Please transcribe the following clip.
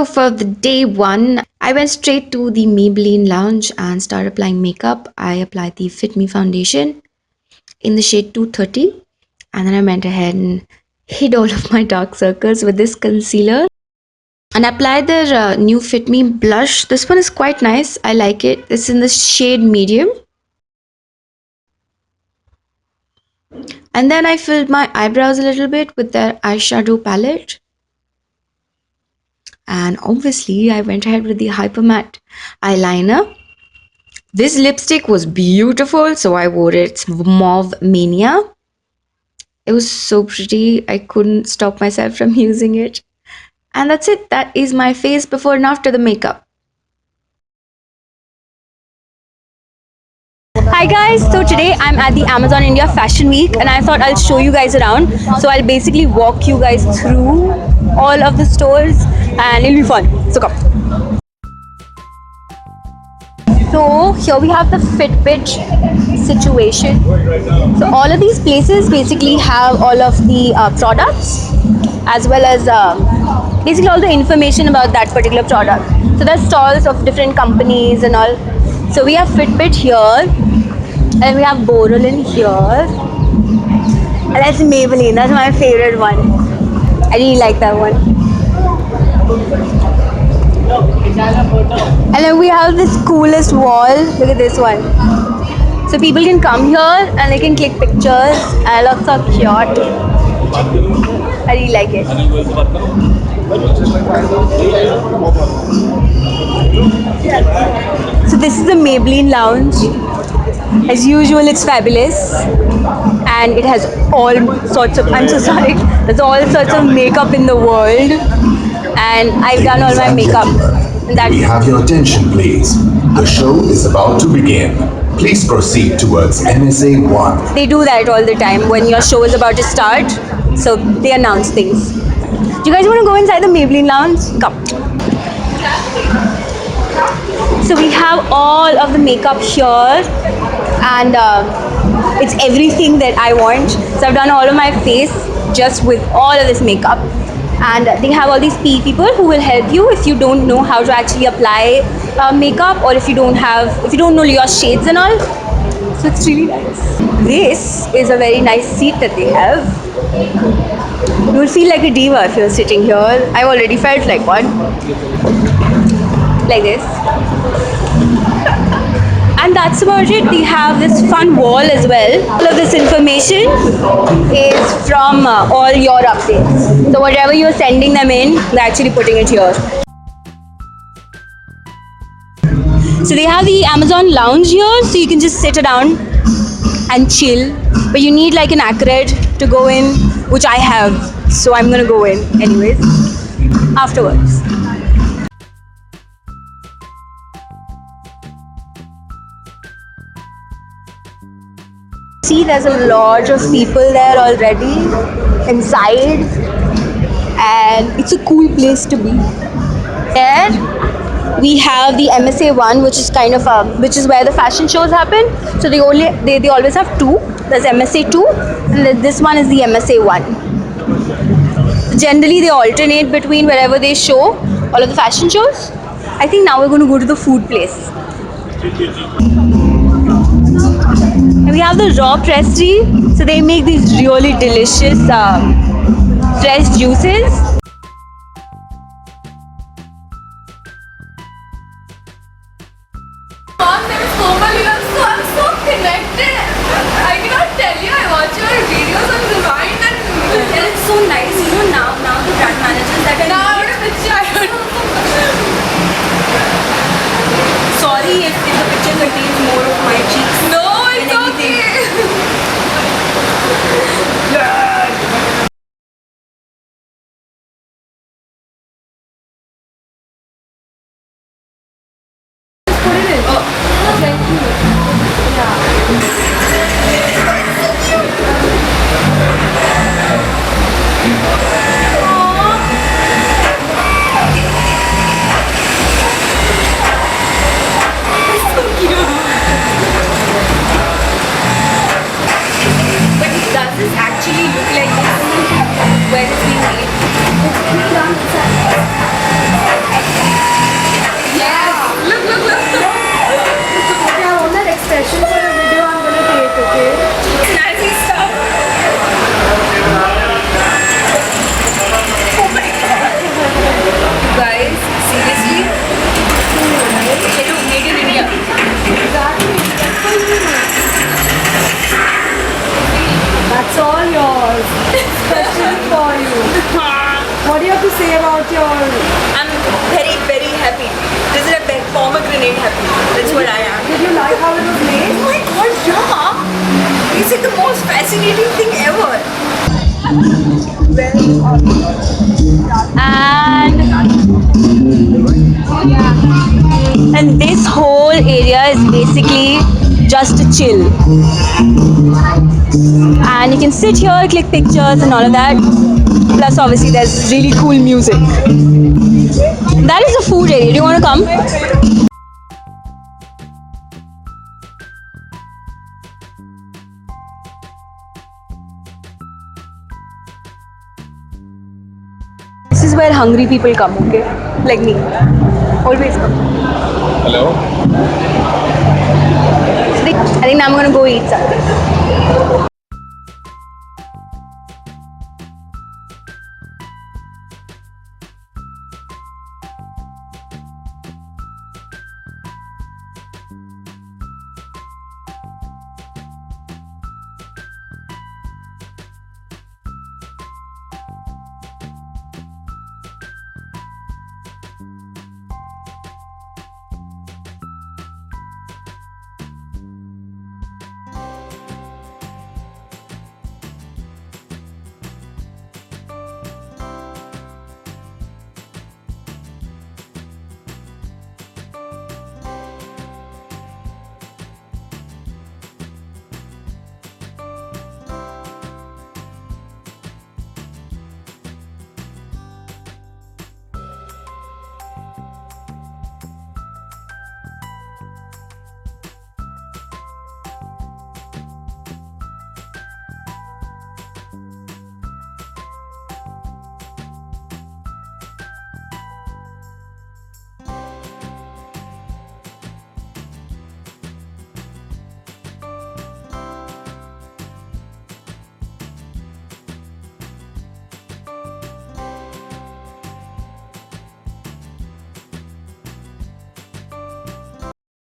So for the day one, I went straight to the Maybelline lounge and started applying makeup. I applied the Fit Me foundation in the shade 230, and then I went ahead and hid all of my dark circles with this concealer and applied their new Fit Me blush. This one is quite nice. I like it. It's in the shade medium. And then I filled my eyebrows a little bit with their eyeshadow palette. And obviously, I went ahead with the Hyper Matte eyeliner. This lipstick was beautiful, so I wore it. It's Mauve Mania. It was so pretty. I couldn't stop myself from using it. And that's it. That is my face before and after the makeup. Hi guys, so today I'm at the Amazon India Fashion Week and I thought I'll show you guys around. So I'll basically walk you guys through all of the stores and it'll be fun. So come. So here we have the Fitbit situation. So all of these places basically have all of the products as well as basically all the information about that particular product. So there's stalls of different companies and all. So we have Fitbit here and we have Borolin here. And that's Maybelline, that's my favorite one. I really like that one. And then we have this coolest wall. Look at this one. So people can come here and they can click pictures. And it looks so cute. I really like it. So this is the Maybelline lounge. As usual, it's fabulous. And it has all sorts of, I'm so sorry, there's all sorts of makeup in the world. And I've done all my makeup. We have your attention, please. The show is about to begin. Please proceed towards MSA 1. They do that all the time when your show is about to start. So they announce things. Do you guys want to go inside the Maybelline lounge? Come. So we have all of the makeup here. And it's everything that I want. So I've done all of my face just with all of this makeup. And they have all these people who will help you if you don't know how to actually apply makeup or if you don't know your shades and all. So it's really nice. This is a very nice seat that they have. You will feel like a diva if you're sitting here. I already felt like one. Like this. And that's about it. We have this fun wall as well. All of this information is from all your updates. So whatever you're sending them in, they're actually putting it here. So they have the Amazon lounge here, so you can just sit down and chill. But you need like an accurate to go in, which I have. So I'm gonna go in anyways afterwards. See, there's a lot of people there already inside and it's a cool place to be. There we have the MSA 1, which is kind of which is where the fashion shows happen. So they always have two. There's MSA 2 and this one is the MSA 1. Generally they alternate between wherever they show all of the fashion shows. I think now we're going to go to the food place. And we have the raw pressed-tea, so they make these really delicious fresh juices. Mom, there is Komal here, so I'm so connected. I cannot tell you, I watch your videos on Rewind and It's so nice, you know, now the brand managers that are now I want a picture. sorry if the picture contains more of my cheeks. No, it's okay. Put it in. Oh, thank you. But does this actually look like this where it's being made? It's really about your... I'm very, very happy. This is a pomegranate happy. That's what I am. Did you like how it was made? Oh my god, yeah! It's like the most fascinating thing ever. And this whole area is basically just to chill. And you can sit here, click pictures and all of that. Plus obviously there's really cool music. That is the food area. Do you want to come? This is where hungry people come, okay? Like me. Always come. Hello? I think now I'm gonna go eat something.